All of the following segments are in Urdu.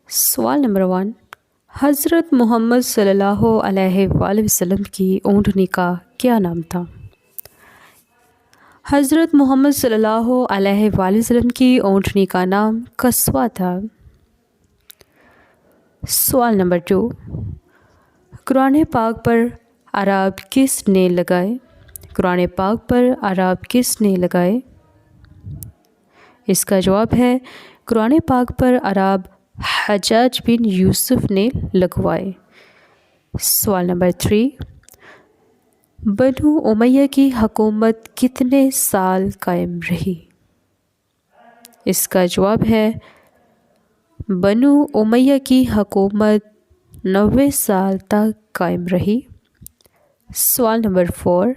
سوال نمبر 1، حضرت محمد صلی اللہ علیہ وآلہ وسلم کی اونٹنی کا کیا نام تھا؟ حضرت محمد صلی اللہ علیہ وآلہ وسلم کی اونٹنی کا نام قصوہ تھا۔ سوال نمبر 2، قرآن پاک پر اعراب کس نے لگائے؟ قرآن پاک پر اعراب کس نے لگائے؟ اس کا جواب ہے قرآن پاک پر اعراب حجاج بن یوسف نے لگوائے۔ سوال نمبر 3، بنو امیہ کی حکومت کتنے سال قائم رہی؟ اس کا جواب ہے بنو امیہ کی حکومت 90 سال تک قائم رہی۔ سوال نمبر 4،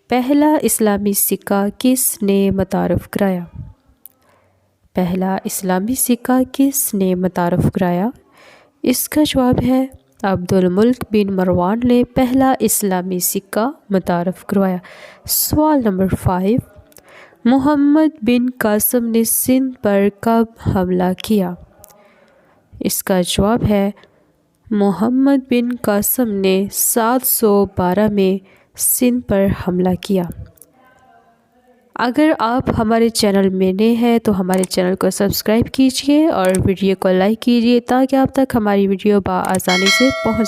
پہلا اسلامی سکہ کس نے متعارف کرایا؟ پہلا اسلامی سکہ کس نے متعارف کرایا؟ اس کا جواب ہے عبد الملک بن مروان نے پہلا اسلامی سکہ متعارف کروایا۔ سوال نمبر 5، محمد بن قاسم نے سندھ پر کب حملہ کیا؟ اس کا جواب ہے محمد بن قاسم نے 712 میں سندھ پر حملہ کیا۔ اگر آپ ہمارے چینل میں نئے ہیں تو ہمارے چینل کو سبسکرائب کیجیے اور ویڈیو کو لائک کیجیے تاکہ آپ تک ہماری ویڈیو بآسانی سے پہنچ